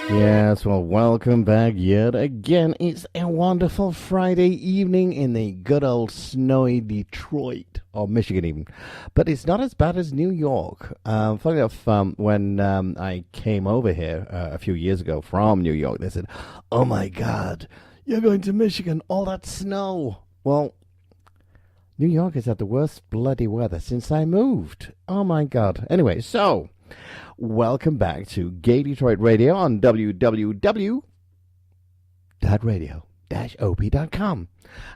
Yes, well, welcome back yet again. It's a wonderful Friday evening in the good old snowy Detroit, or Michigan even. But it's not as bad as New York. Funny enough, when I came over here a few years ago from New York, they said, "Oh my God, you're going to Michigan, all that snow." Well, New York has had the worst bloody weather since I moved. Oh my God. Anyway, so welcome back to Gay Detroit Radio on www.radio-op.com.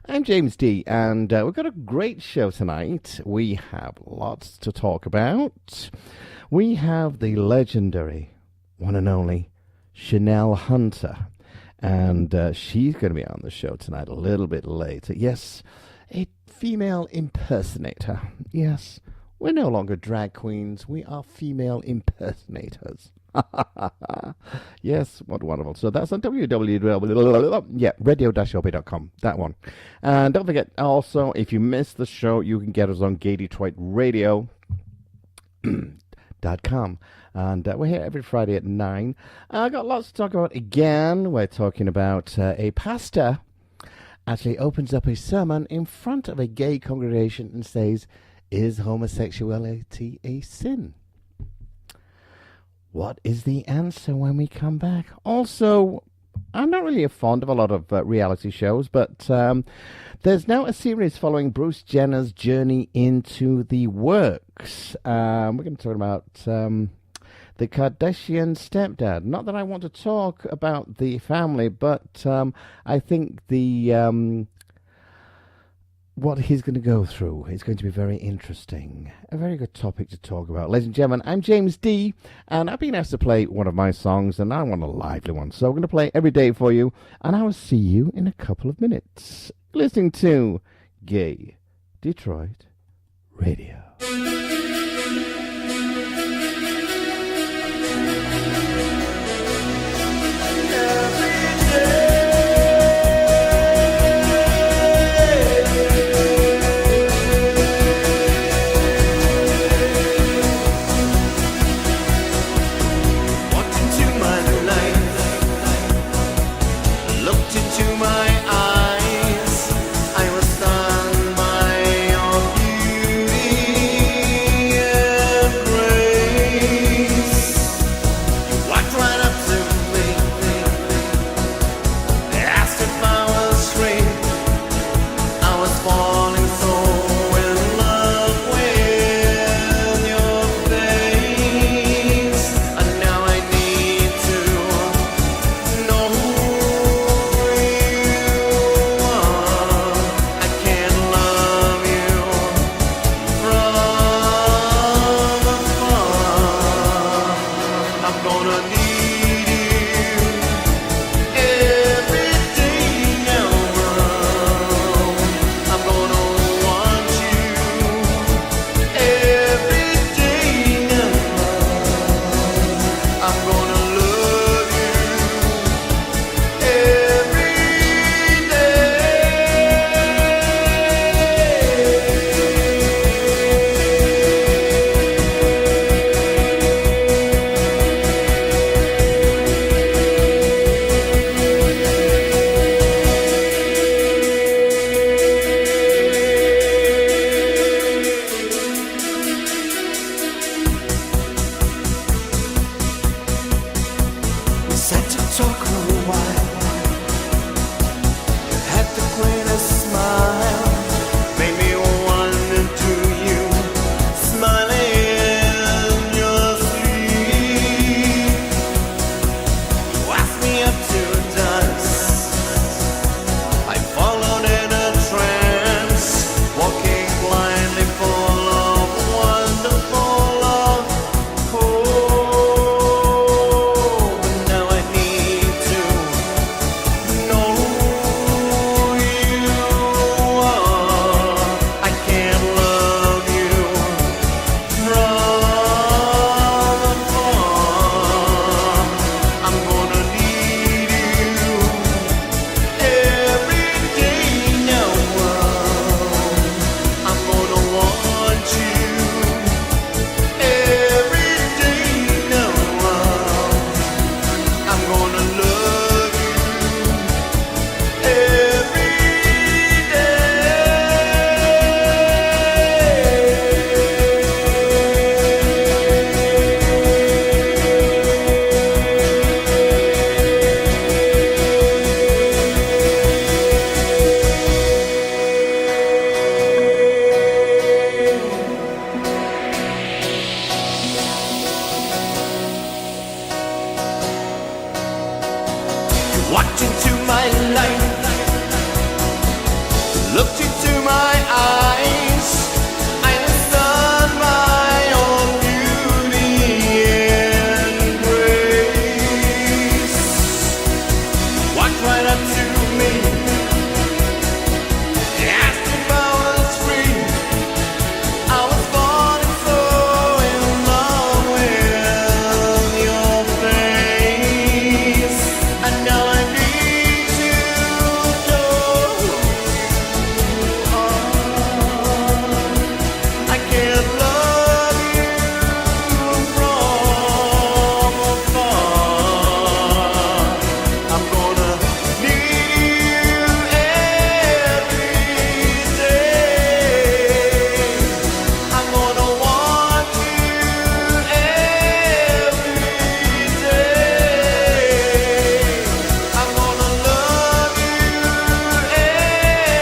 I'm James D, and we've got a great show tonight. We have lots to talk about. We have the legendary, one and only, Chanel Hunter, and she's going to be on the show tonight a little bit later. Yes, a female impersonator. Yes. We're no longer drag queens. We are female impersonators. Yes, what wonderful. So that's on radio-op.com, that one. And don't forget, also, if you missed the show, you can get us on gaydetroitradio.com. And we're here every Friday at 9. I got lots to talk about again. We're talking about a pastor actually opens up his sermon in front of a gay congregation and says, "Is homosexuality a sin?" What is the answer when we come back? Also, I'm not really fond of a lot of reality shows, but there's now a series following Bruce Jenner's journey into the works. We're going to talk about the Kardashian stepdad. Not that I want to talk about the family, but I think the what he's going to go through is going to be very interesting. A very good topic to talk about. Ladies and gentlemen, I'm James D, and I've been asked to play one of my songs, and I want a lively one. So I'm going to play every day for you, and I will see you in a couple of minutes. Listening to Gay Detroit Radio. Walked into my life, looked into my eyes, I saw my own beauty and grace. Walked right up to me, asked if I was free. I was falling so in love with your face, and now I need to know who you are. I can't love you from afar. I'm gonna need you every day. I'm gonna want you every day. I'm gonna love you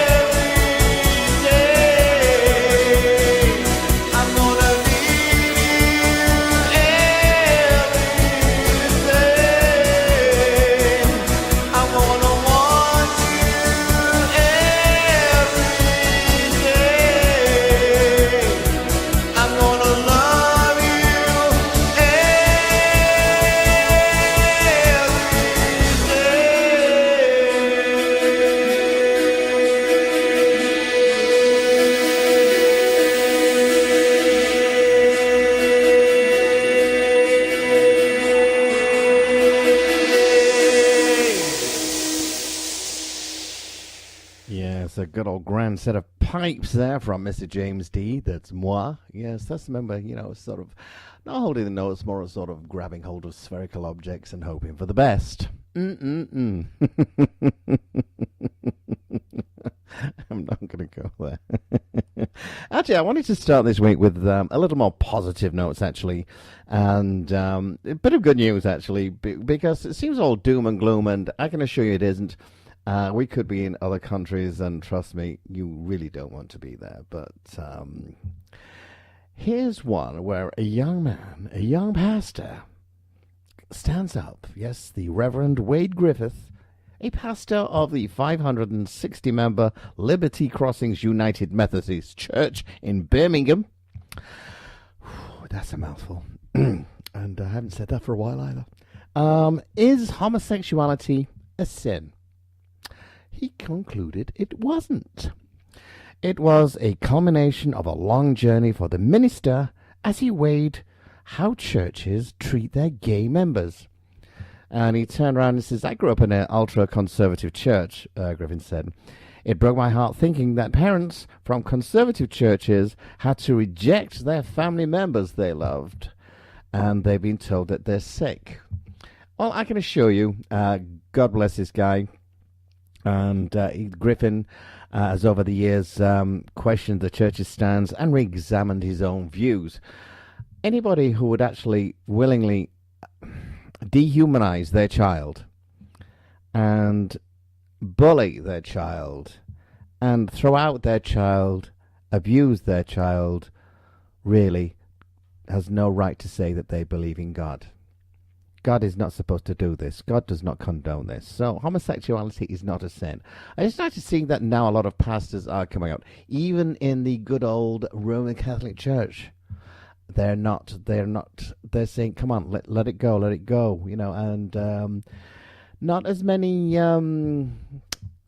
every day. I'm gonna need you every day. I'm gonna want you every day. I'm gonna love you Yes, a good old grand set of pipes there from Mr. James D. That's moi. Yes, that's, remember, sort of not holding the notes, more sort of grabbing hold of spherical objects and hoping for the best. Mm-mm-mm. I'm not going to go there. Actually, I wanted to start this week with a little more positive notes, actually, and a bit of good news, actually, because it seems all doom and gloom, and I can assure you it isn't. We could be in other countries, and trust me, you really don't want to be there. But here's one where a young man, a young pastor, stands up. Yes, the Reverend Wade Griffith, a pastor of the 560-member Liberty Crossings United Methodist Church in Birmingham. That's a mouthful. And I haven't said that for a while either. Is homosexuality a sin? He concluded it wasn't. It was a culmination of a long journey for the minister as he weighed how churches treat their gay members. And he turned around and says, I grew up in an ultra-conservative church, Griffin said. It broke my heart thinking that parents from conservative churches had to reject their family members they loved, and they've been told that they're sick. Well, I can assure you, God bless this guy. And Griffin has over the years questioned the church's stance and re-examined his own views. Anybody who would actually willingly dehumanize their child and bully their child and throw out their child, abuse their child, really has no right to say that they believe in God. God is not supposed to do this. God does not condone this. So homosexuality is not a sin. I just started seeing that now a lot of pastors are coming out. Even in the good old Roman Catholic Church, they're saying, come on, let it go, and not as many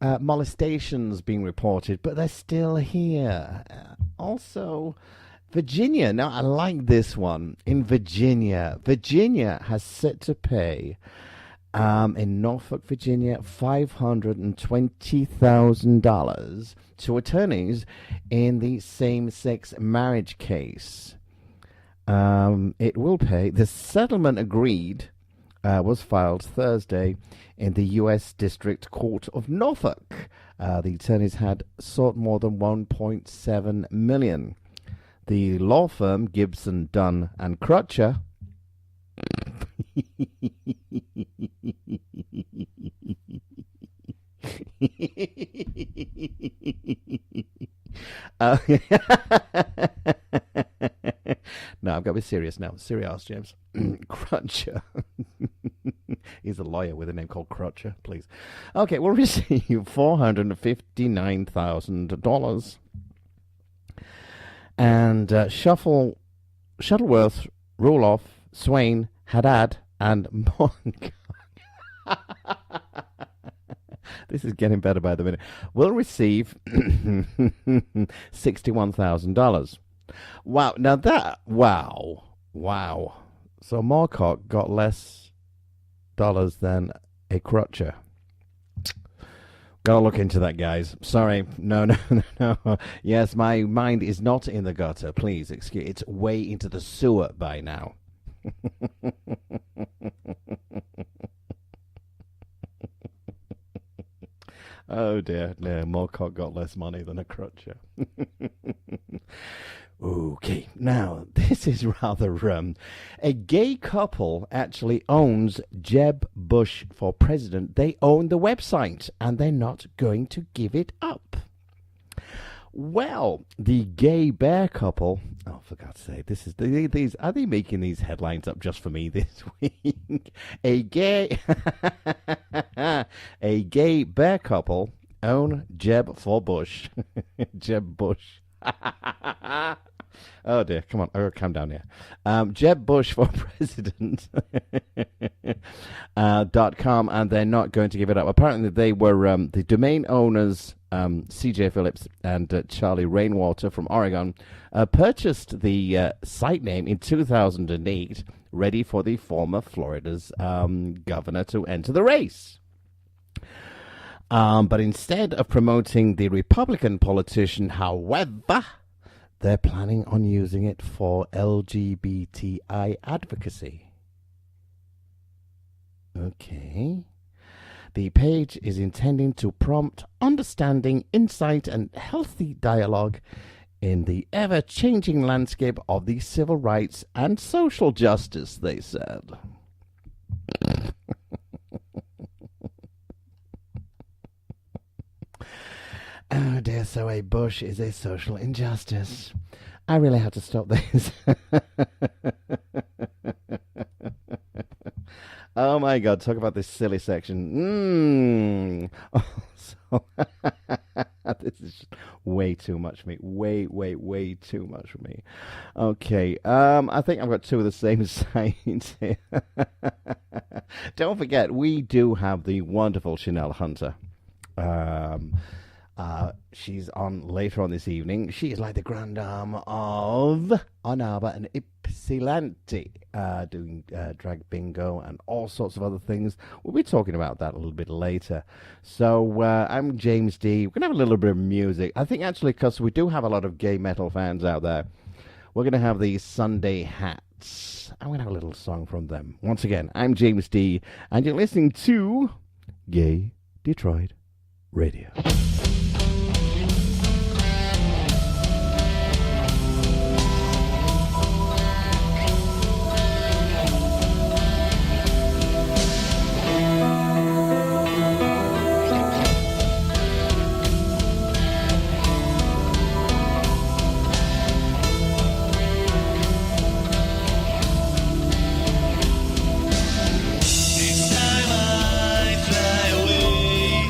molestations being reported, but they're still here. Also, Virginia. Now, I like this one. In Virginia has set to pay, in Norfolk, Virginia, $520,000 to attorneys in the same-sex marriage case. It will pay. The settlement agreed was filed Thursday in the U.S. District Court of Norfolk. The attorneys had sought more than $1.7 million. The law firm Gibson, Dunn and Crutcher No, I've got to be serious now. Serious, James. Crutcher. He's a lawyer with a name called Crutcher, please. Okay, we'll receive $459,000. And Shuttleworth, Roloff, Swain, Haddad, and Monk. This is getting better by the minute. Will receive $61,000. Wow. Now that, wow. So Moorcock got less dollars than a Crutcher. Gotta look into that, guys. Sorry. No. Yes, my mind is not in the gutter. Please excuse. It's way into the sewer by now. Oh dear. No, Moorcock got less money than a Crutcher. Okay, now this is rather a gay couple actually owns Jeb Bush for president. They own the website and they're not going to give it up. Well, the gay bear couple, oh for God's sake, this is these are they making these headlines up just for me this week? A gay bear couple own Jeb for Bush. Jeb Bush. Oh dear, come on, calm down here. Jeb Bush for president .com, and they're not going to give it up. Apparently they were the domain owners, CJ Phillips and Charlie Rainwater from Oregon, purchased the site name in 2008, ready for the former Florida's governor to enter the race. But instead of promoting the Republican politician, however, they're planning on using it for LGBTI advocacy. Okay. The page is intending to prompt understanding, insight, and healthy dialogue in the ever-changing landscape of the civil rights and social justice, they said. Oh dear, so a bush is a social injustice. I really have to stop this. Oh my God, talk about this silly section. Oh, so this is just way too much for me. Way too much for me. Okay, I think I've got two of the same sites here. Don't forget, we do have the wonderful Chanel Hunter. She's on later on this evening. She is like the grand dame of Ann Arbor and Ypsilanti, doing drag bingo and all sorts of other things. We'll be talking about that a little bit later. So I'm James D. We're going to have a little bit of music. I think actually because we do have a lot of gay metal fans out there, we're going to have the Sunday Hats. I'm going to have a little song from them. Once again, I'm James D. and you're listening to Gay Detroit Radio. Each time I fly away,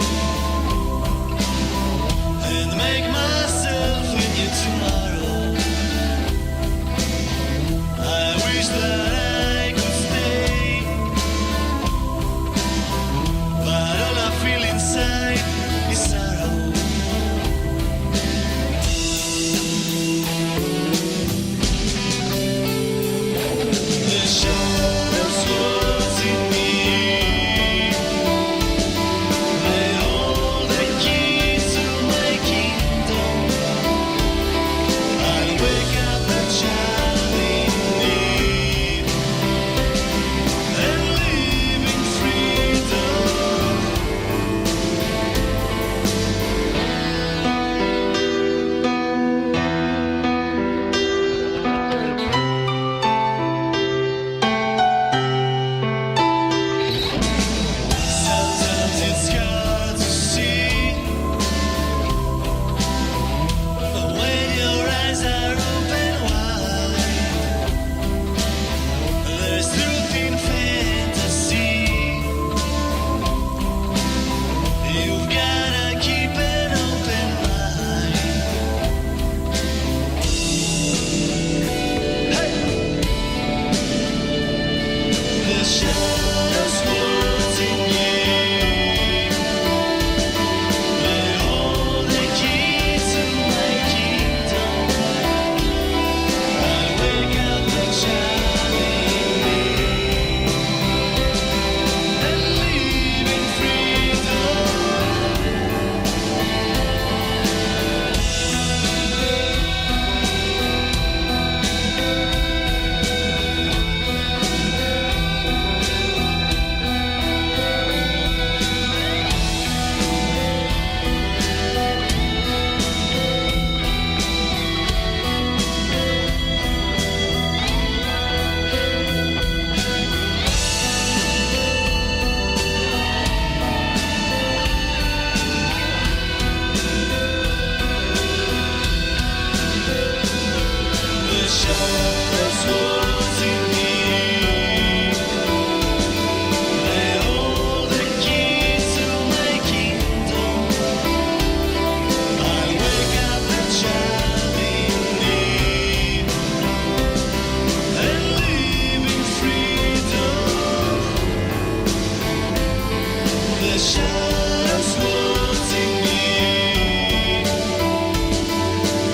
shadows haunting me.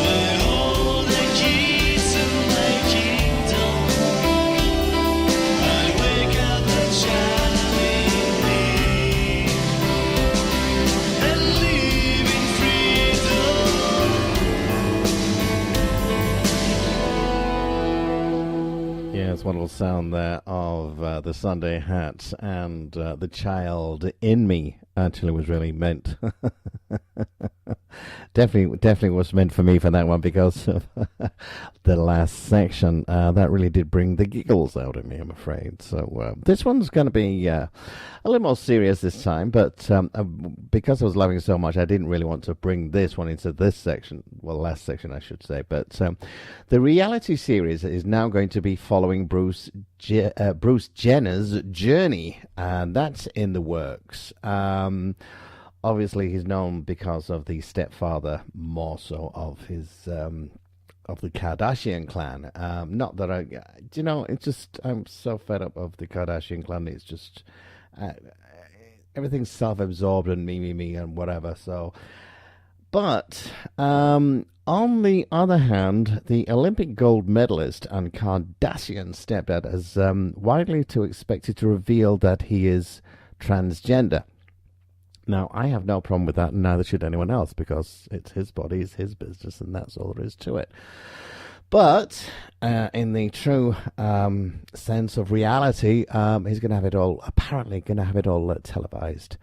I hold the key to my kingdom. I wake up the child in me and live in freedom. Yes, one little sound there of the Sunday Hat and the child in me. Actually, was really meant. definitely was meant for me for that one because of the last section. That really did bring the giggles out of me, I'm afraid. So this one's going to be a little more serious this time, but because I was laughing so much, I didn't really want to bring this one into this section. Well, last section, I should say. But the reality series is now going to be following Bruce Jenner's journey, and that's in the works. Obviously, he's known because of the stepfather, more so of his of the Kardashian clan. Not that it's just I'm so fed up of the Kardashian clan. It's just everything's self-absorbed and me, and whatever. So, but on the other hand, the Olympic gold medalist and Kardashian stepdad is widely expected to reveal that he is transgender. Now, I have no problem with that, and neither should anyone else, because it's his body, it's his business, and that's all there is to it. But in the true sense of reality, he's going to have it all, apparently going to have it all televised.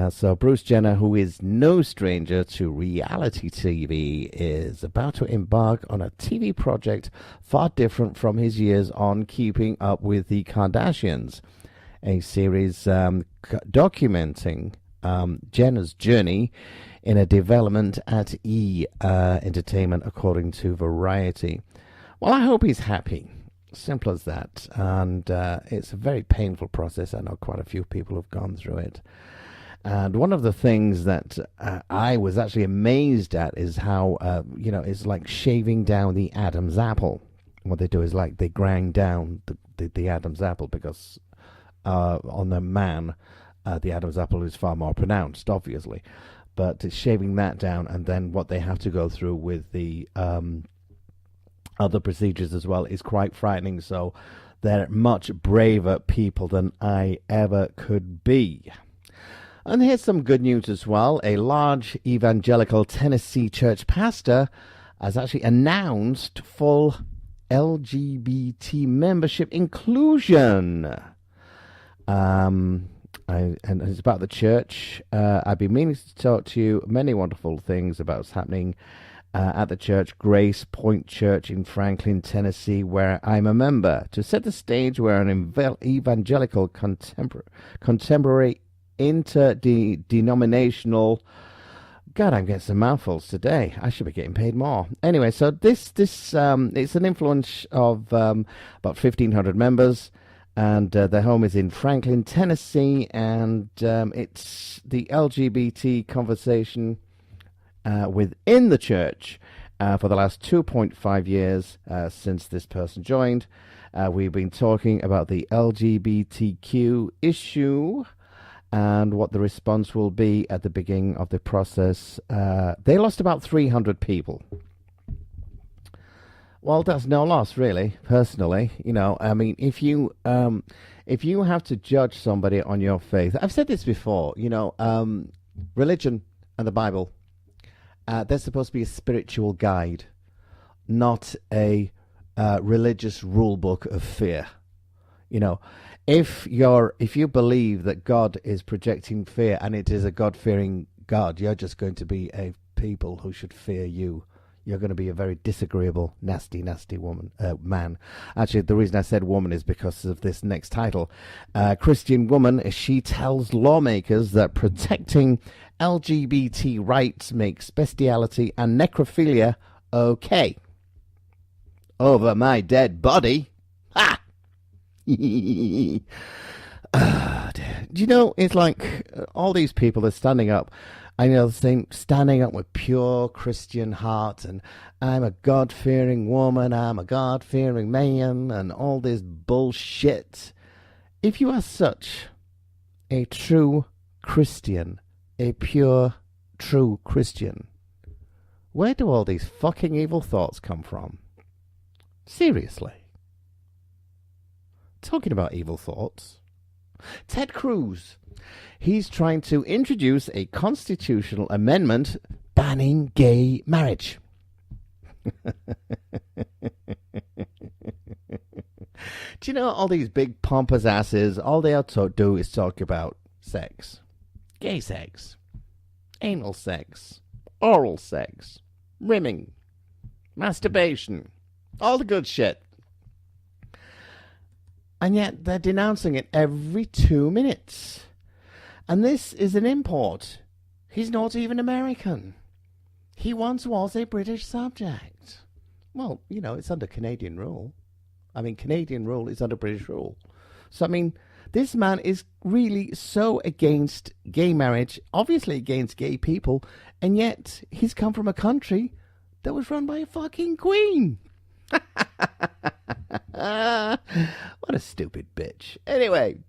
So Bruce Jenner, who is no stranger to reality TV, is about to embark on a TV project far different from his years on Keeping Up with the Kardashians, a series documenting Jenner's journey in a development at E! Entertainment, according to Variety. Well, I hope he's happy. Simple as that. And it's a very painful process. I know quite a few people have gone through it. And one of the things that I was actually amazed at is how, it's like shaving down the Adam's apple. What they do is like they grind down the Adam's apple because on a man, the Adam's apple is far more pronounced, obviously. But it's shaving that down, and then what they have to go through with the other procedures as well is quite frightening. So they're much braver people than I ever could be. And here's some good news as well. A large evangelical Tennessee church pastor has actually announced full LGBT membership inclusion. And it's about the church. I've been meaning to talk to you many wonderful things about what's happening at the church, Grace Point Church in Franklin, Tennessee, where I'm a member. To set the stage, we're an evangelical contemporary interdenominational. God, I'm getting some mouthfuls today. I should be getting paid more. Anyway, so this it's an influence of about 1,500 members. And their home is in Franklin, Tennessee, and it's the LGBT conversation within the church for the last 2.5 years since this person joined. We've been talking about the LGBTQ issue and what the response will be at the beginning of the process. They lost about 300 people. Well, that's no loss, really, personally. I mean, if you have to judge somebody on your faith, I've said this before, religion and the Bible, they're supposed to be a spiritual guide, not a religious rule book of fear. If you believe that God is projecting fear and it is a God-fearing God, you're just going to be a people who should fear you. You're going to be a very disagreeable, nasty man. Actually, the reason I said woman is because of this next title. Christian woman, she tells lawmakers that protecting LGBT rights makes bestiality and necrophilia okay. Over my dead body. Ha! Dear. It's like all these people are standing up. I know, standing up with pure Christian heart, and I'm a God-fearing woman, I'm a God-fearing man, and all this bullshit. If you are such a true Christian, a pure, true Christian. Where do all these fucking evil thoughts come from? Seriously. Talking about evil thoughts, Ted Cruz. He's trying to introduce a constitutional amendment banning gay marriage. Do you know all these big pompous asses, all they ought to do is talk about sex. Gay sex. Anal sex. Oral sex. Rimming. Masturbation. All the good shit. And yet they're denouncing it every 2 minutes. And this is an import. He's not even American. He once was a British subject. Well, you know, it's under Canadian rule. I mean, Canadian rule is under British rule. So, I mean, this man is really so against gay marriage, obviously against gay people, and yet he's come from a country that was run by a fucking queen. What a stupid bitch. Anyway,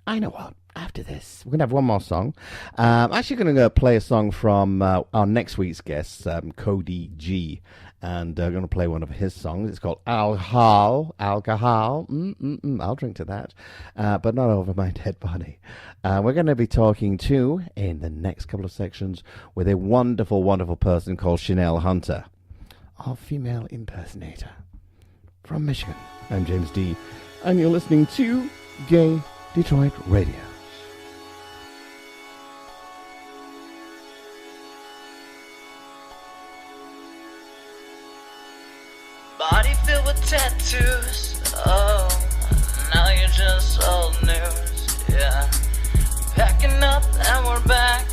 I know what. After this, we're going to have one more song. I'm actually going to play a song from our next week's guest, Cody G. And I'm going to play one of his songs. It's called Alcohol. I'll drink to that. But not over my dead body. We're going to be talking to, in the next couple of sections, with a wonderful, wonderful person called Chanel Hunter, our female impersonator from Michigan. I'm James D. And you're listening to Gay Detroit Radio. Body filled with tattoos. Oh, now you're just old news. Yeah, packing up and we're back.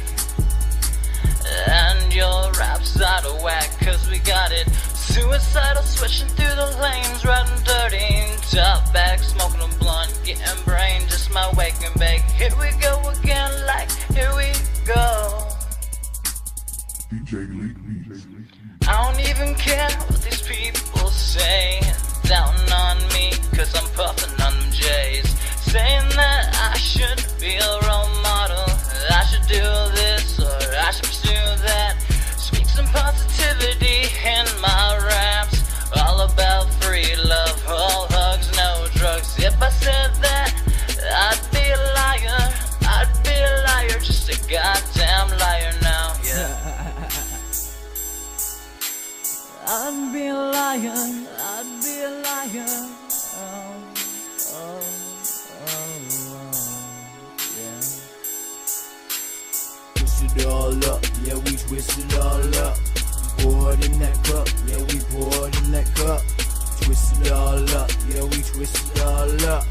And your rap's out of whack, 'cause we got it suicidal, switching through the lanes, riding dirty, top back, smoking a blunt, getting brain, just my wake and bake. Here we go again, like here we go. I don't even care what these people say, doubting on me, 'cause I'm puffing on them J's, saying that I should be a role model, I should do this or I should pursue that. Speak some positivity in my raps, all about free love, all hugs, no drugs. If I said that, I'd be a liar, I'd be a liar, just a goddamn liar now, yeah. I'd be a liar, I'd be a liar, yeah. Twist it all up, yeah, we twist it all up. Pour it in that cup, yeah, we pour it in that cup. Twist it all up, yeah, we twist it all up.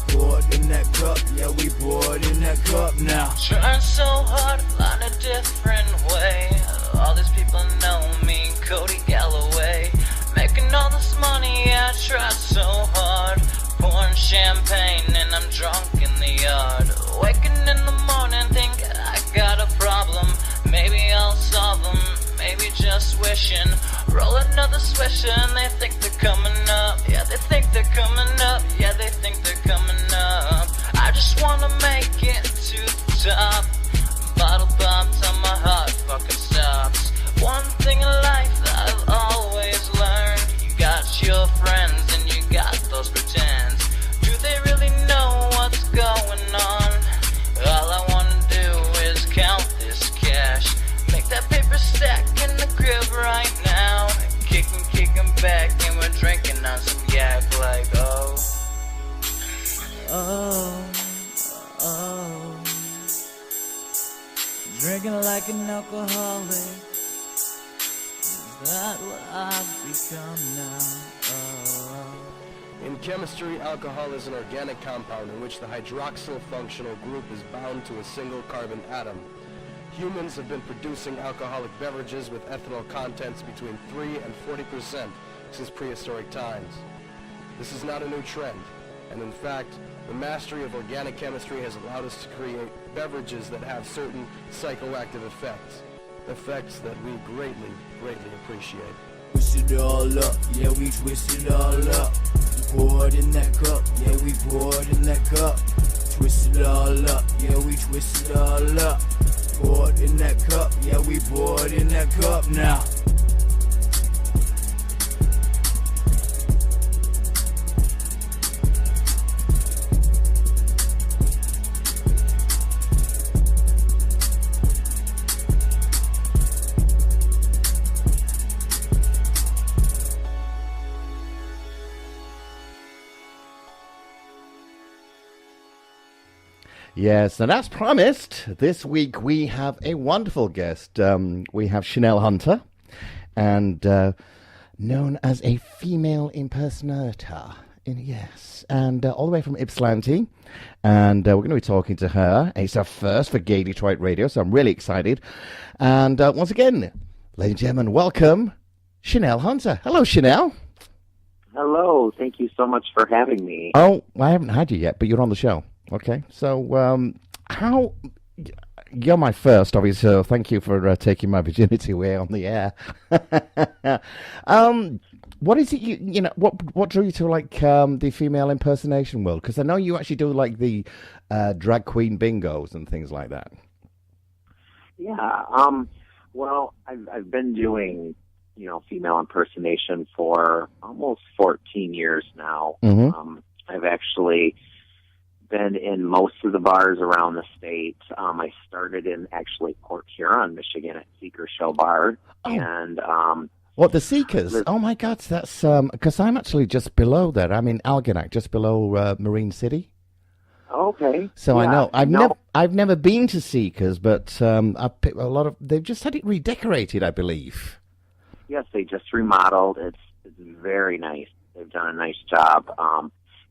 Pour it in that cup, yeah, we pour it in that cup now. Trying so hard to find a different way. All these people know me, Cody Galloway. Making all this money, I tried so hard. Pouring champagne and I'm drunk in the yard. Waking in the morning, think I got a problem. Maybe I'll solve them, maybe just wishing. Roll another swisher and they think they're coming up. Yeah, they think they're coming up. Yeah, they think they're coming up. I just wanna make it to the top. Bottle pop till my heart fucking stops. One thing in life I've always learned: you got your friends and you got those pretends. Do they really know what's going on? All I wanna do is count this cash, make that paper stack in the crib right now. Kicking back and we're drinking on some yak like oh. Drinking like an alcoholic. Is that what I've become now? In chemistry, alcohol is an organic compound in which the hydroxyl functional group is bound to a single carbon atom. Humans have been producing alcoholic beverages with ethanol contents between 3 and 40% since prehistoric times. This is not a new trend, and in fact, the mastery of organic chemistry has allowed us to create beverages that have certain psychoactive effects. Effects that we greatly, greatly appreciate. Twist it all up, yeah, we twist it all up. Pour it in that cup, yeah, we pour it in that cup. twist it all up, yeah, we twist it all up. Pour it in that cup, yeah, we pour it in that cup now. Yes, and as promised, this week we have a wonderful guest. We have Chanel Hunter, and known as a female impersonator. Yes, and all the way from Ypsilanti. And we're going to be talking to her. It's her first for Gay Detroit Radio, so I'm really excited. And once again, ladies and gentlemen, welcome, Chanel Hunter. Hello, Chanel. Hello, thank you so much for having me. Oh, I haven't had you yet, but you're on the show. Okay, so you're my first, obviously, so thank you for taking my virginity away on the air. What is it, you know, what drew you to, like, the female impersonation world? Because I know you actually do, like, the drag queen bingos and things like that. Yeah, well, I've been doing, you know, female impersonation for almost 14 years now. Mm-hmm. I've actually been in most of the bars around the state. I started in actually Port Huron, Michigan at Seeker Show Bar. Oh. And What, the Seekers? Oh my God, that's because I'm actually just below that. I'm in Algonac, just below Marine City. Okay. So yeah, I know I've never been to Seekers, but they've just had it redecorated, I believe. Yes, they just remodeled. It's very nice. They've done a nice job.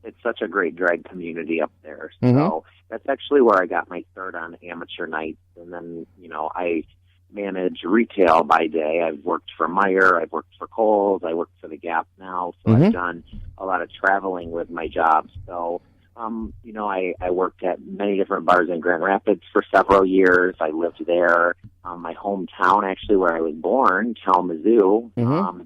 It's such a great drag community up there. So Mm-hmm. that's actually where I got my start on amateur nights. And then, you know, I manage retail by day. I've worked for Meijer. I've worked for Kohl's. I work for the Gap now. So Mm-hmm. I've done a lot of traveling with my job. So, you know, I worked at many different bars in Grand Rapids for several years. I lived there. My hometown, actually, where I was born, Kalamazoo. Mm-hmm.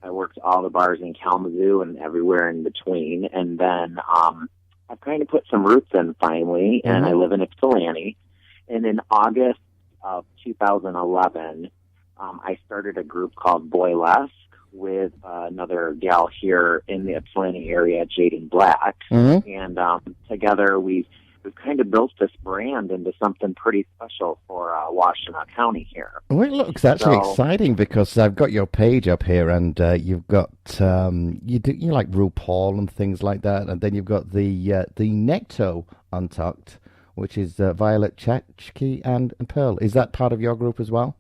I worked all the bars in Kalamazoo and everywhere in between. And then I've kind of put some roots in finally, and I live in Ypsilanti. And in August of 2011, I started a group called Boylesque with another gal here in the Ypsilanti area, Jaden Black. Mm-hmm. And together we've kind of built this brand into something pretty special for Washtenaw County here. Well, it looks actually exciting because I've got your page up here, and you've got you like RuPaul and things like that, and then you've got the Necto Untucked, which is Violet Chachki and Pearl. Is that part of your group as well?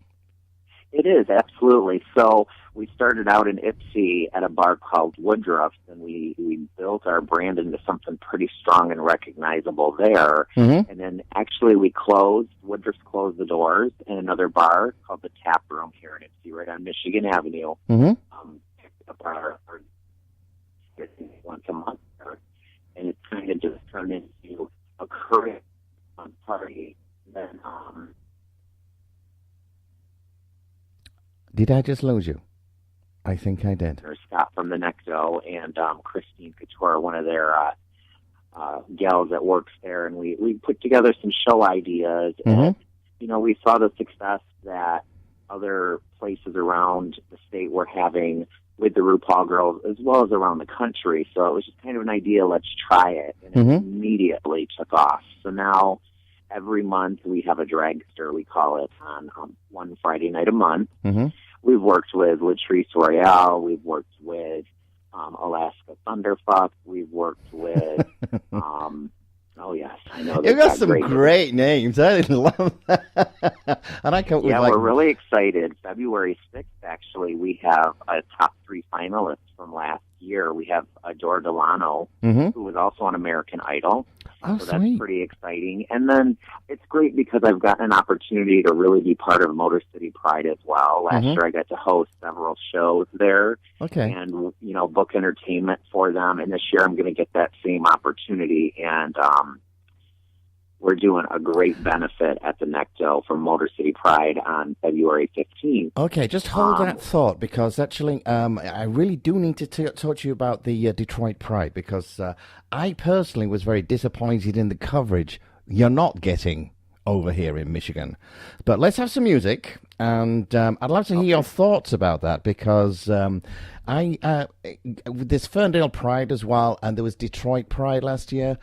It is, absolutely. So we started out in Ypsi at a bar called Woodruff's, and we built our brand into something pretty strong and recognizable there. Mm-hmm. And then actually Woodruff's closed the doors, and another bar called the Tap Room here in Ypsi, right on Michigan Avenue, picked up our once a month, and it kind of just turned into a current party. Then, did I just lose you? I think I did. Scott from the Necto and Christine Couture, one of their gals that works there, and we put together some show ideas. Mm-hmm. And, you know, we saw the success that other places around the state were having with the RuPaul girls, as well as around the country. So it was just kind of an idea, let's try it. And it immediately took off. So now every month we have a dragster, we call it, on one Friday night a month. Mm-hmm. We've worked with Latrice Royale. We've worked with Alaska Thunderfuck. We've worked with, oh yes, I know. You've got some great names. I love that. And I can't. Yeah, we're really excited. February 6th, actually, we have a top 3 finalists from last year. We have Adore Delano, who was also on American Idol. Oh, so sweet. That's pretty exciting. And then it's great because I've gotten an opportunity to really be part of Motor City Pride as well. Last year I got to host several shows there. Okay. And, you know, book entertainment for them. And this year I'm going to get that same opportunity. And we're doing a great benefit at the Necto for Motor City Pride on February 15th. Okay, just hold that thought, because actually I really do need to talk to you about the Detroit Pride, because I personally was very disappointed in the coverage you're not getting over here in Michigan. But let's have some music, and I'd love to hear your thoughts about that, because there's Ferndale Pride as well, and there was Detroit Pride last year,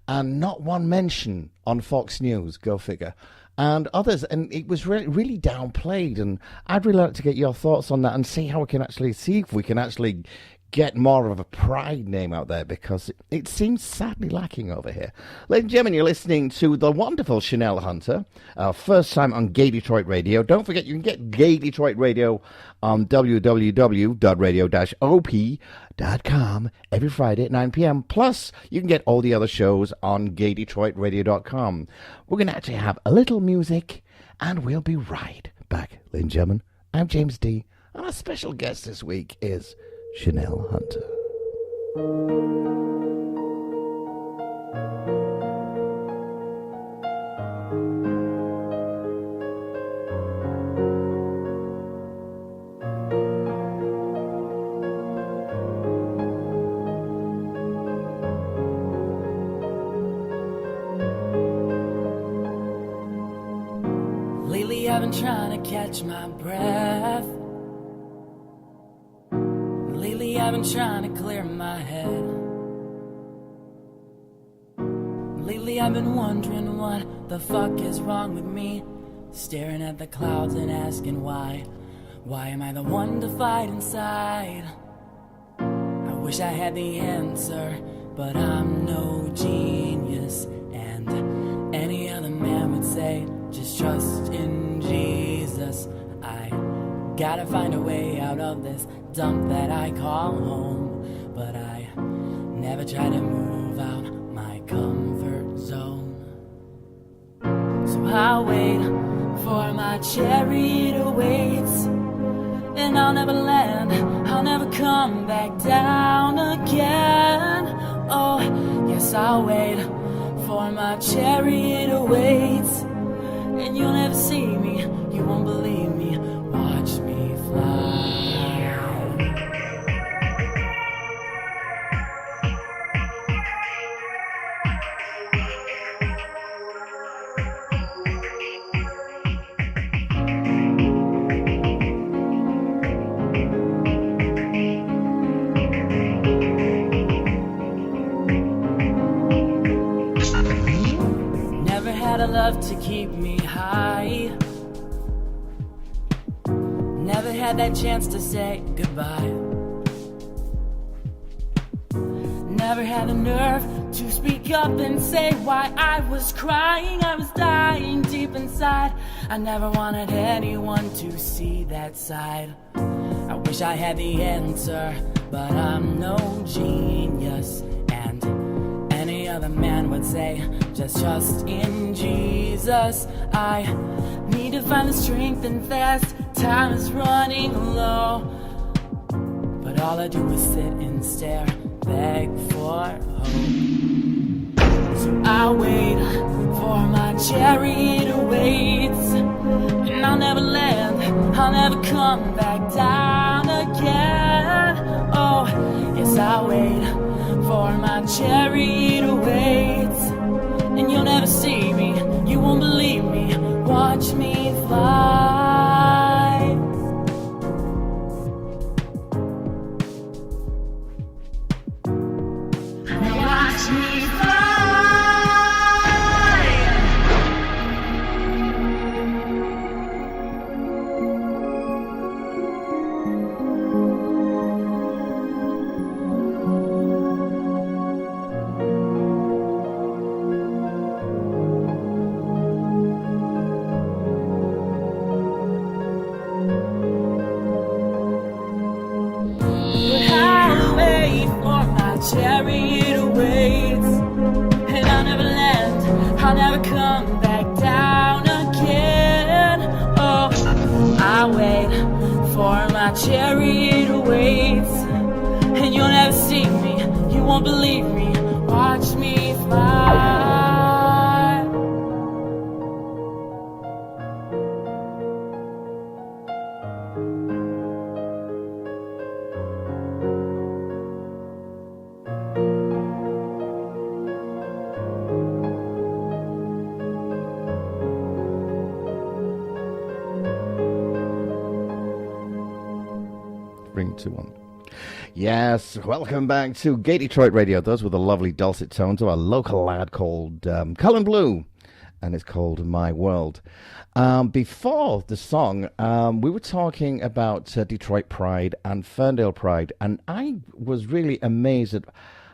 and not one mention on Fox News, go figure, and others, and it was really downplayed, and I'd really like to get your thoughts on that and see how we can actually see if we can actually get more of a Pride name out there, because it seems sadly lacking over here. Ladies and gentlemen, you're listening to the wonderful Chanel Hunter, our first time on Gay Detroit Radio. Don't forget, you can get Gay Detroit Radio on www.radio-op.com every Friday at 9 p.m. Plus, you can get all the other shows on gaydetroitradio.com. We're going to actually have a little music, and we'll be right back. Ladies and gentlemen, I'm James D., and our special guest this week is Chanel Hunter. Lately I've been trying to catch my breath. Lately I've been trying to clear my head. Lately I've been wondering what the fuck is wrong with me. Staring at the clouds and asking why. Why am I the one to fight inside? I wish I had the answer, but I'm no genius. And any other man would say, just trust in Jesus. I gotta find a way out of this dump that I call home, but I never try to move out my comfort zone. So I'll wait for my chariot awaits, and I'll never land, I'll never come back down again. Oh, yes, I'll wait for my chariot awaits, and you'll never see me, you won't believe me, watch me fly. Never had a love to keep me high. Never had that chance to say goodbye. Never had the nerve to speak up and say why I was crying. I was dying deep inside. I never wanted anyone to see that side. I wish I had the answer, but I'm no genius. And any other man would say, just trust in Jesus. I need to find the strength and fast. Time is running low, but all I do is sit and stare, beg for hope. So I'll wait for my chariot awaits, and I'll never land, I'll never come back down again. Oh, yes, I'll wait for my chariot awaits, and you'll never see me, you won't believe me, watch me fly. Watch me fly. Chariot awaits, and I'll never land, I'll never come back down again. Oh, I'll wait for my chariot awaits, and you'll never see me, you won't believe me, watch me fly. 921. Yes, welcome back to Gay Detroit Radio. Those were the lovely dulcet tones of a local lad called Cullen Blue, and it's called My World. Before the song, we were talking about Detroit Pride and Ferndale Pride, and I was really amazed at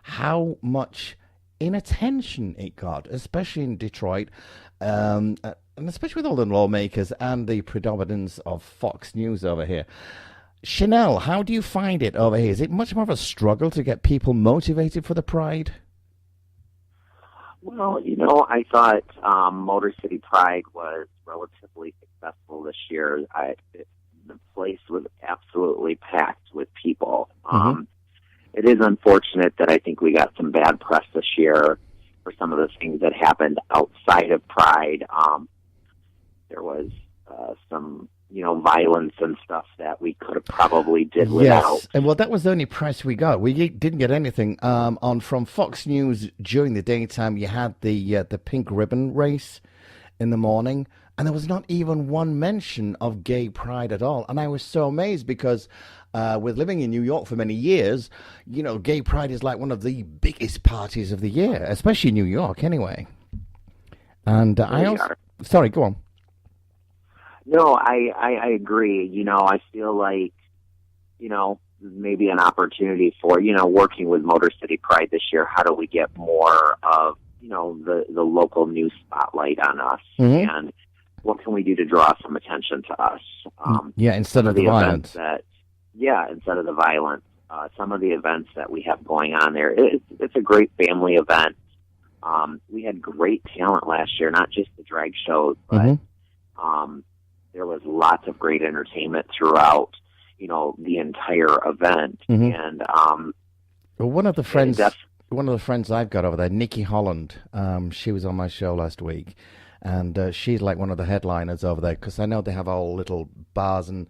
how much inattention it got, especially in Detroit, and especially with all the lawmakers and the predominance of Fox News over here. Chanel, how do you find it over here? Is it much more of a struggle to get people motivated for the Pride? Well, I thought Motor City Pride was relatively successful this year. The place was absolutely packed with people. It is unfortunate that I think we got some bad press this year for some of the things that happened outside of Pride. There was some violence and stuff that we could have probably did without. Yes, and well, that was the only press we got. We didn't get anything on from Fox News during the daytime. You had the pink ribbon race in the morning, and there was not even one mention of gay pride at all. And I was so amazed because with living in New York for many years, gay pride is like one of the biggest parties of the year, especially New York anyway. And I also... Sorry, go on. No, I agree. I feel like, maybe an opportunity for, working with Motor City Pride this year. How do we get more of, the local news spotlight on us? Mm-hmm. And what can we do to draw some attention to us? Instead of the violence. Instead of the violence. Some of the events that we have going on there, it's a great family event. We had great talent last year, not just the drag shows, but there was lots of great entertainment throughout, the entire event. And well, one of the friends I've got over there, Nikki Holland, she was on my show last week, and she's like one of the headliners over there, because I know they have all little bars and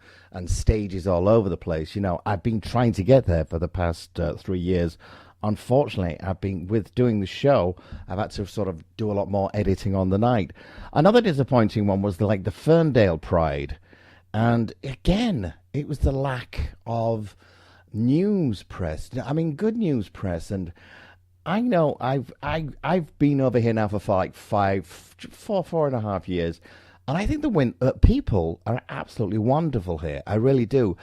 stages all over the place. I've been trying to get there for the past 3 years. Unfortunately, I've been with doing the show. I've had to sort of do a lot more editing on the night. Another disappointing one was the Ferndale Pride, and again, it was the lack of news press. I mean, good news press. And I know I've been over here now for 4.5 years, and I think the people are absolutely wonderful here. I really do.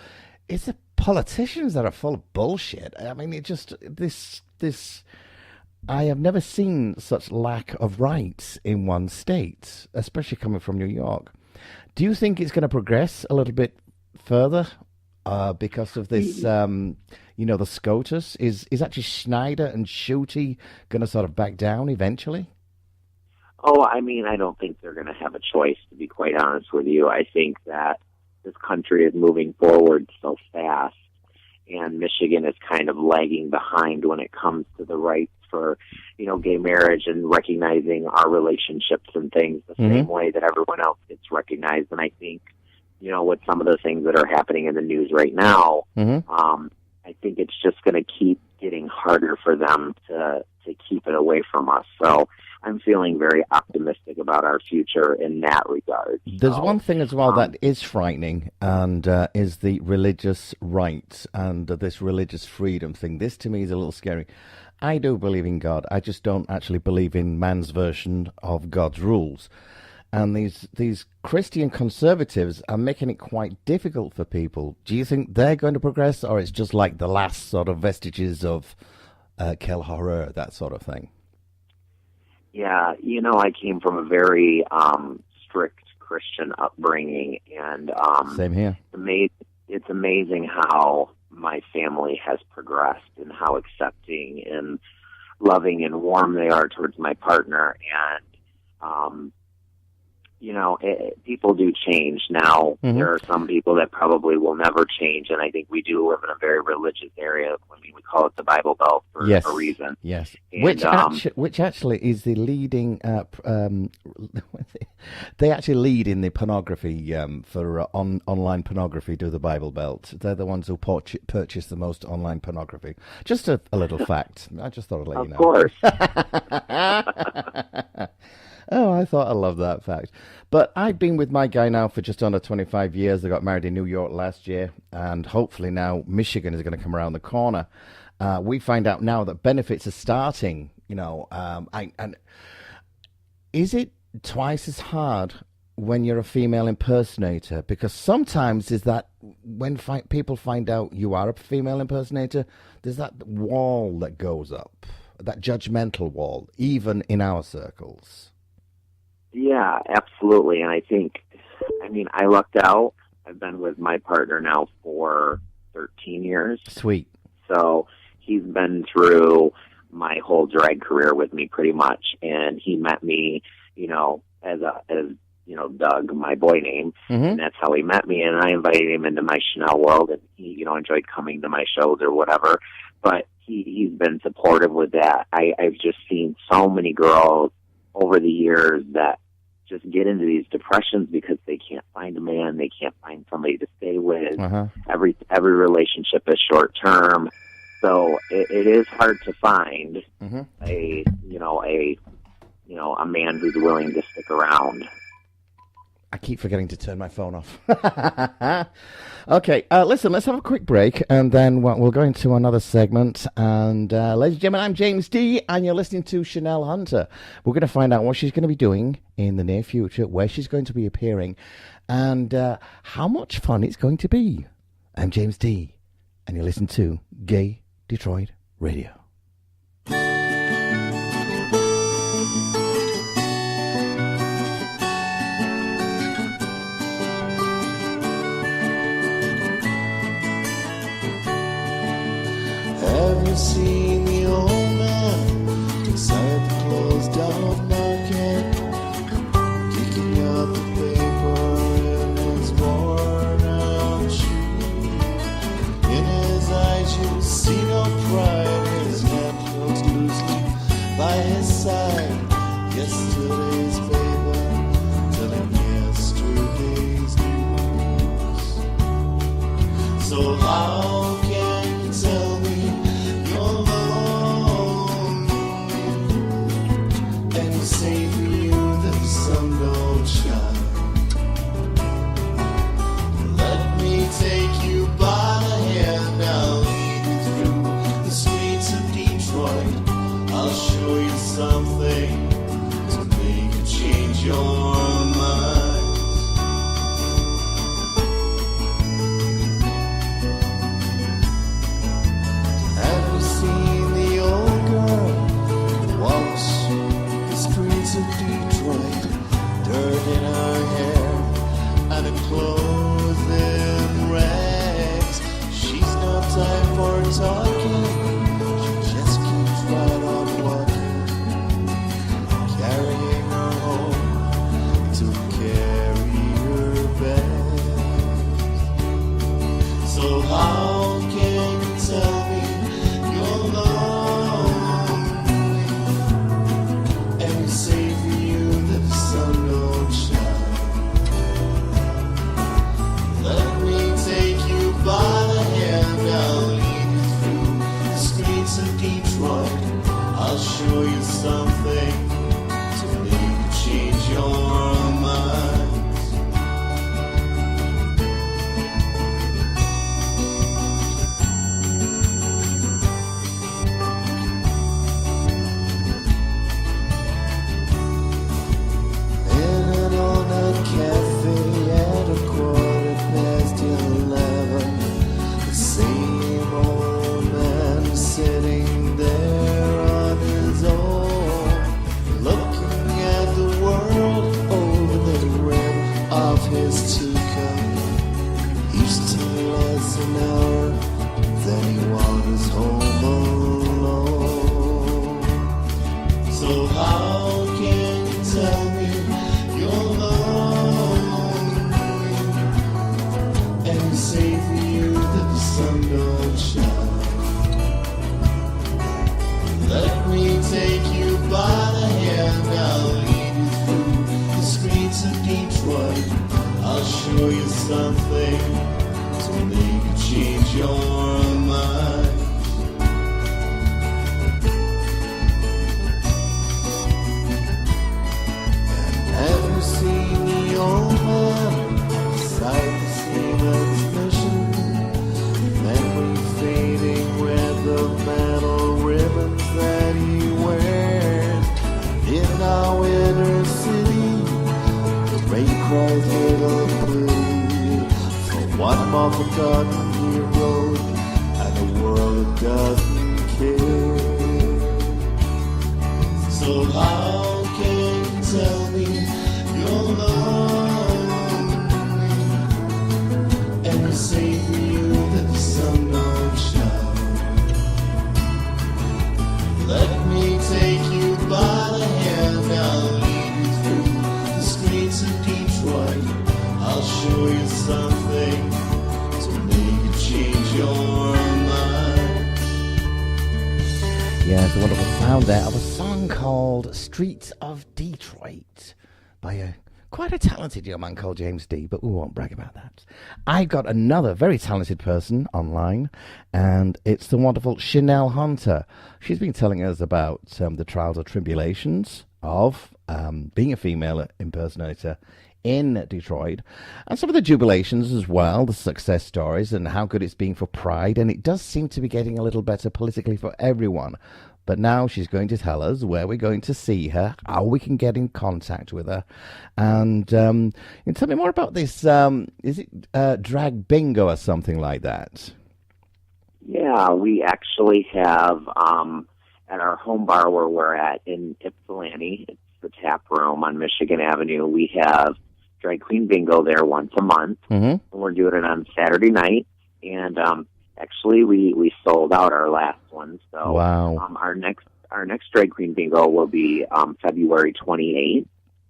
It's the politicians that are full of bullshit. I mean, it just this. I have never seen such lack of rights in one state, especially coming from New York. Do you think it's going to progress a little bit further because of this? The SCOTUS is actually Schneider and Schuette going to sort of back down eventually? Oh, I mean, I don't think they're going to have a choice, to be quite honest with you. I think that this country is moving forward so fast, and Michigan is kind of lagging behind when it comes to the rights for, gay marriage and recognizing our relationships and things the same way that everyone else gets recognized. And I think, with some of the things that are happening in the news right now, I think it's just going to keep getting harder for them to keep it away from us. So I'm feeling very optimistic about our future in that regard. There's one thing as well that is frightening, and is the religious rights and this religious freedom thing. This, to me, is a little scary. I do believe in God. I just don't actually believe in man's version of God's rules. And these Christian conservatives are making it quite difficult for people. Do you think they're going to progress, or it's just like the last sort of vestiges of Quel Horror, that sort of thing? Yeah, I came from a very strict Christian upbringing, and same here. It's amazing how my family has progressed and how accepting and loving and warm they are towards my partner. And people do change. Now, there are some people that probably will never change, and I think we do live in a very religious area. I mean, we call it the Bible Belt for a reason. Yes, and, which actually is the leading. They actually lead in the pornography for online pornography. Do the Bible Belt? They're the ones who purchase the most online pornography. Just a little fact. I just thought I'd let you know. Of course. Oh, I thought I loved that fact. But I've been with my guy now for just under 25 years. I got married in New York last year, and hopefully now Michigan is going to come around the corner. We find out now that benefits are starting. And is it twice as hard when you're a female impersonator? Because sometimes is that when people find out you are a female impersonator, there's that wall that goes up, that judgmental wall, even in our circles. Yeah, absolutely. And I lucked out. I've been with my partner now for 13 years. Sweet. So he's been through my whole drag career with me pretty much. And he met me, as Doug, my boy name. Mm-hmm. And that's how he met me. And I invited him into my Chanel world, and he, enjoyed coming to my shows or whatever. But he's been supportive with that. I've just seen so many girls over the years that just get into these depressions because they can't find a man, they can't find somebody to stay with. Uh-huh. Every relationship is short term, so it is hard to find a man who's willing to stick around. I keep forgetting to turn my phone off. Okay, listen, let's have a quick break, and then we'll go into another segment. And ladies and gentlemen, I'm James D, and you're listening to Chanel Hunter. We're going to find out what she's going to be doing in the near future, where she's going to be appearing, and how much fun it's going to be. I'm James D, and you're listening to Gay Detroit Radio. Have you seen the old man inside the closed down market, kicking up the paper in his worn out shoe? In his eyes you see no pride, his hand closed loosely by his side. Yesterday's paper telling yesterday's news. So how can you tell me say for you that the sun don't shine? Let me take you by the hand, I'll lead you through the streets of Detroit. I'll show you something to make you change your mind. Have you seen the old girl who walks streets of Detroit, dirt in her hair and her clothes in rags? She's no time for talking, she just keeps right on walking, carrying her home to carry her bags. So how can you tell me you're lonely and say for you that the sun don't shine? Let me take you by the hand, I'll lead you through the streets of Detroit. I'll show you something to make you change your mind. Cafe at 11:15, the same old man sitting there on his own, looking at the world over the rim of his teacup. Each time lasts an hour, then he wanders home alone. So how can you tell me you're lonely and say for you that the sun don't shine? Let me take you by the hand, I'll lead you through the streets of Detroit. I'll show you something to make you change your mind. Detroit little blue. From one more forgotten hero, and a world that doesn't care. So how can you tell me you're lonely, and you say for you that the sun don't shine? Let me take you by the hand, I'll lead you through the streets of Detroit. I'll show you something to make you change your mind. Yeah, it's a wonderful sound there of a song called Streets of Detroit by quite a talented young man called James D, but we won't brag about that. I got another very talented person online, and it's the wonderful Chanel Hunter. She's been telling us about the trials or tribulations of being a female impersonator in Detroit, and some of the jubilations as well, the success stories, and how good it's been for Pride. And it does seem to be getting a little better politically for everyone. But now she's going to tell us where we're going to see her, how we can get in contact with her. And you can tell me more about this, is it drag bingo or something like that? Yeah, we actually have at our home bar where we're at in Ypsilanti, it's the tap room on Michigan Avenue, we have Drag Queen Bingo there once a month. Mm-hmm. And we're doing it on Saturday night. And actually, we sold out our last one. So wow. Our next Drag Queen Bingo will be February 28th.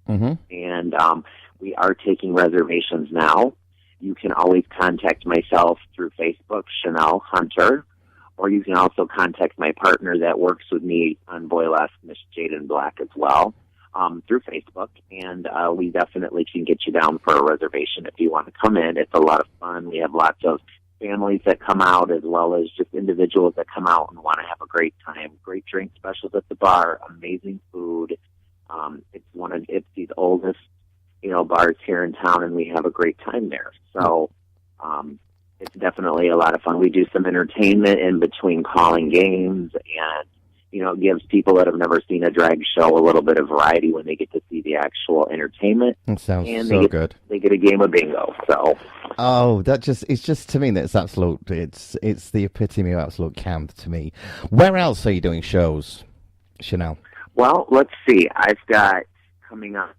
Mm-hmm. And we are taking reservations now. You can always contact myself through Facebook, Chanel Hunter, or you can also contact my partner that works with me on Boylesque, Miss Jaden Black, as well, through Facebook. And we definitely can get you down for a reservation if you want to come in. It's a lot of fun. We have lots of families that come out, as well as just individuals that come out and want to have a great time. Great drink specials at the bar, amazing food. It's one of Ipsy's oldest, bars here in town, and we have a great time there. So it's definitely a lot of fun. We do some entertainment in between calling games, and it gives people that have never seen a drag show a little bit of variety when they get to see the actual entertainment. It sounds and so good. They get a game of bingo. So it's just to me that's absolute. It's the epitome of absolute camp to me. Where else are you doing shows, Chanel? Well, let's see. I've got coming up.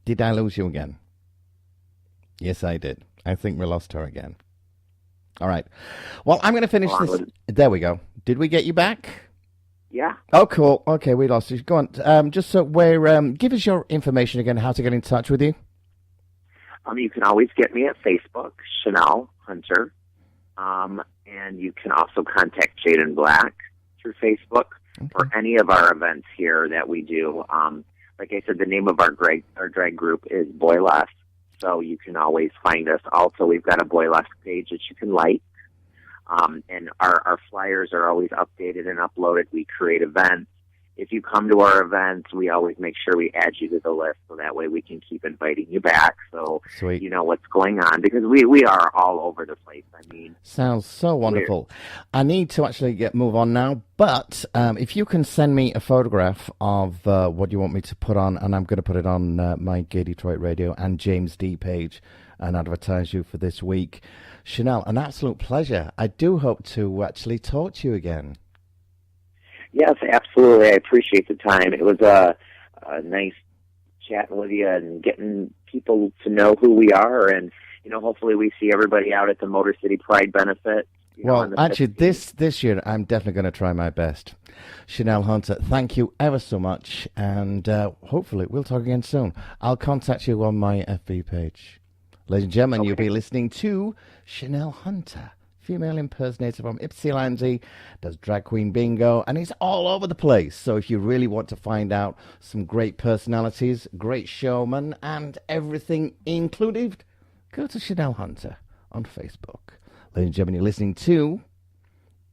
Did I lose you again? Yes, I did. I think we lost her again. All right. Well, I'm going to finish this. There we go. Did we get you back? Yeah. Oh, cool. Okay, we lost you. Go on. Just so give us your information again, how to get in touch with you. You can always get me at Facebook, Chanel Hunter. And you can also contact Jaden Black through Facebook for any of our events here that we do. Like I said, the name of our drag group is Boylesque. So you can always find us. Also, we've got a Boylesque page that you can like. And our flyers are always updated and uploaded. We create events. If you come to our events, we always make sure we add you to the list, so that way we can keep inviting you back. So Sweet. You know what's going on, because we are all over the place. I mean, sounds so wonderful. I need to actually move on now, but if you can send me a photograph of what you want me to put on, and I'm going to put it on my Gay Detroit Radio and James D page and advertise you for this week. Chanel, an absolute pleasure. I do hope to actually talk to you again. Yes, absolutely. I appreciate the time. It was a nice chatting with you and getting people to know who we are, and hopefully we see everybody out at the Motor City Pride benefit. Well, actually, this year I'm definitely going to try my best. Chanel Hunter, thank you ever so much, and hopefully we'll talk again soon. I'll contact you on my FB page. Ladies and gentlemen, You'll be listening to Chanel Hunter, female impersonator from Ypsilanti, does Drag Queen Bingo, and he's all over the place. So if you really want to find out some great personalities, great showmen, and everything included, go to Chanel Hunter on Facebook. Ladies and gentlemen, you're listening to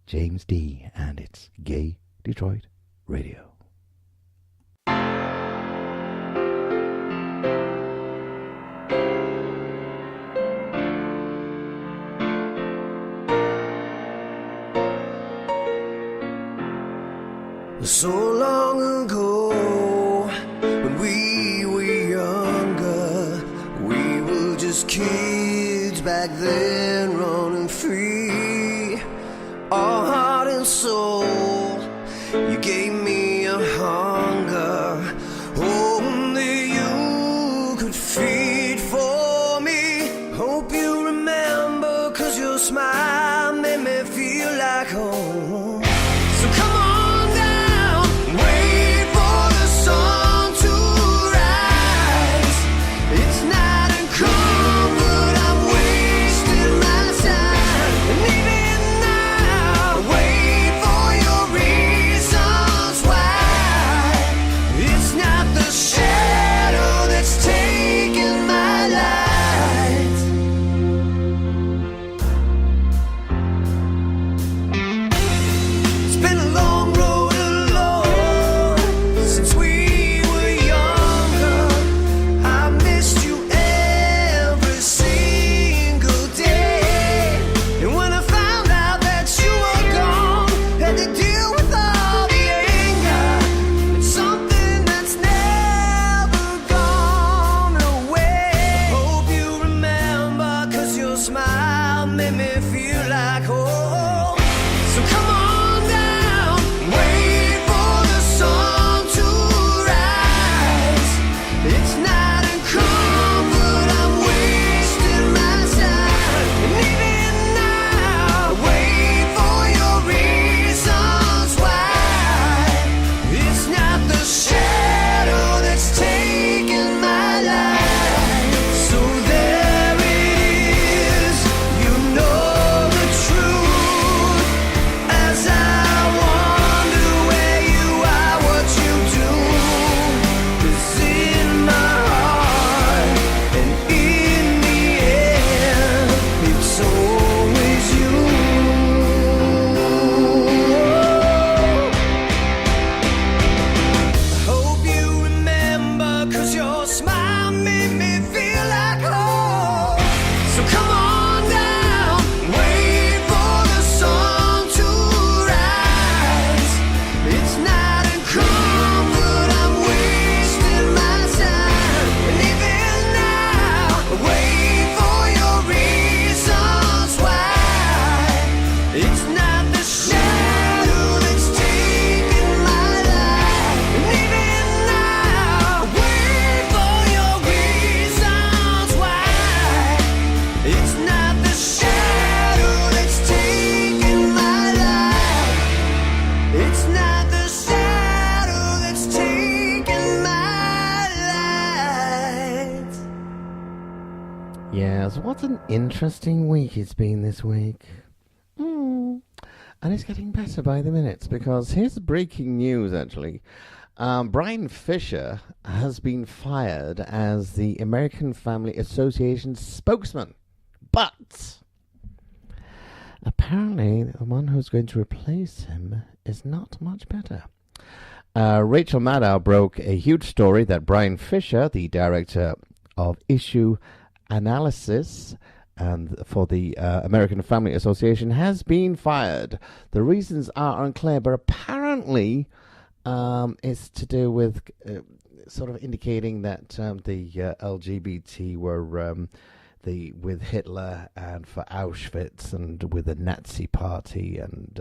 James D, and it's Gay Detroit Radio. So long ago, when we back then, running free, all heart and soul. You gave me a hunger only you could feed for me. Hope you remember, 'cause your smile made me feel like home. So come on down, wait for the sun to rise. It's not uncomfort, I'm wasting my time. And even now, wait for your reasons why. It's not the shadow that's taking my light. It's been a long road alone since we were younger. I missed you every single day. And when I found out that you were gone, had to deal with all the anger. It's something that's never gone away. Hope you remember, 'cause your smile made me feel like home. So come on down, wait for the sun to rise. It's not uncomfort, I'm wasting my time. And even now, wait for your reasons why. It's not the shadow that's taking my life. So there it is, you know the truth. As I wonder where you are, what you do. It's in my heart, and in the end, it's always you. I hope you remember, 'cause your smile made me feel like home. So come on down, wait for the sun to rise. It's not uncomfort, I'm wasting my time. And even now, wait for your reasons why. It's not the shadow that's taking my life. And even now, wait for your reasons why. It's not the shadow that's taking my life. It's not the shadow that's taking my light. Yes, what an interesting week it's been this week. And it's getting better by the minute, because here's the breaking news, actually. Brian Fisher has been fired as the American Family Association spokesman. But apparently the one who's going to replace him is not much better. Rachel Maddow broke a huge story that Brian Fisher, the director of issue analysis and for the American Family Association, has been fired. The reasons are unclear, but apparently it's to do with sort of indicating that the LGBT were with Hitler and for Auschwitz and with the Nazi party, and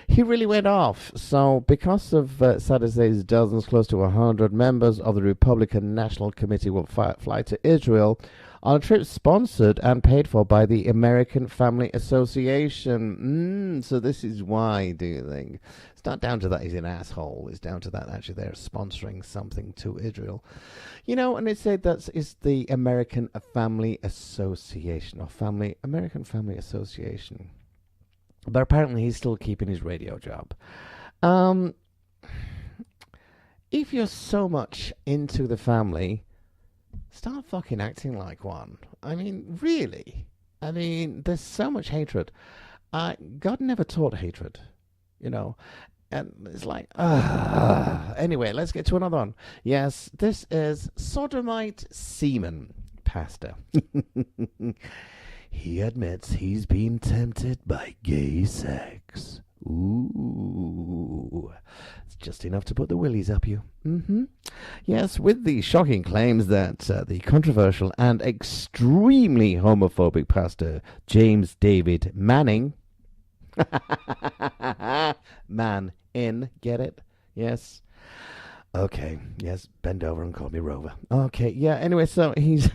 he really went off. So because of Saturday's dozens, close to 100 members of the Republican National Committee will fly to Israel on a trip sponsored and paid for by the American Family Association. So this is why, do you think? It's not down to that he's an asshole. It's down to that actually they're sponsoring something to Israel. You know, and it said that is the American Family Association, or American Family Association. But apparently he's still keeping his radio job. If you're so much into the family, start fucking acting like one. I mean, really. I mean, there's so much hatred. God never taught hatred, you know. And it's like, anyway, let's get to another one. Yes, this is Sodomite Seaman Pastor. He admits he's been tempted by gay sex. Ooh. It's just enough to put the willies up you. Yes, with the shocking claims that the controversial and extremely homophobic pastor James David Manning Man in, get it? Yes. Okay, yes, bend over and call me Rover. Okay, yeah, anyway, so he's...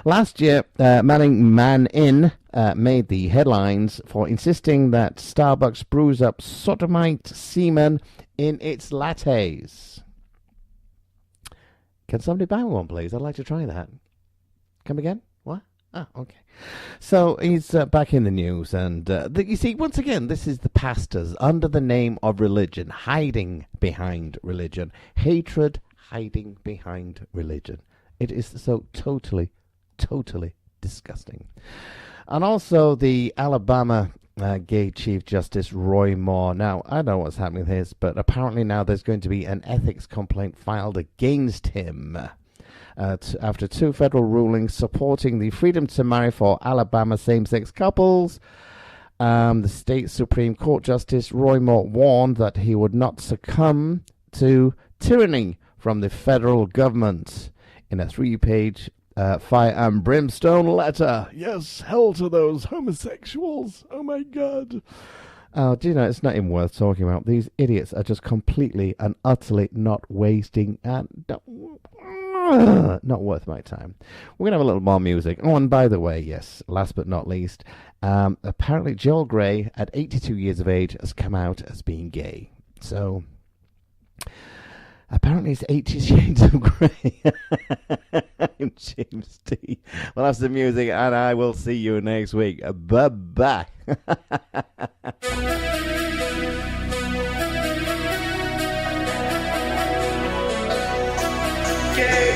Last year, Manning Man In made the headlines for insisting that Starbucks brews up sodomite semen in its lattes. Can somebody buy one, please? I'd like to try that. Come again? What? Ah, okay. So he's back in the news, and you see, once again, this is the pastors under the name of religion, hiding behind religion. Hatred hiding behind religion. It is so totally disgusting. And also the Alabama gay Chief Justice Roy Moore. Now, I don't know what's happening with this, but apparently now there's going to be an ethics complaint filed against him after 2 federal rulings supporting the freedom to marry for Alabama same-sex couples. The state Supreme Court Justice Roy Moore warned that he would not succumb to tyranny from the federal government. In a 3-page fire and brimstone letter. Yes, hell to those homosexuals. Oh my God. Oh, do you know, it's not even worth talking about. These idiots are just completely and utterly not wasting and not worth my time. We're going to have a little more music. Oh, and by the way, yes, last but not least, apparently Joel Grey, at 82 years of age, has come out as being gay. So... apparently it's 80 Shades of Grey. I'm James T. Well, that's the music, and I will see you next week. Bye-bye. Gay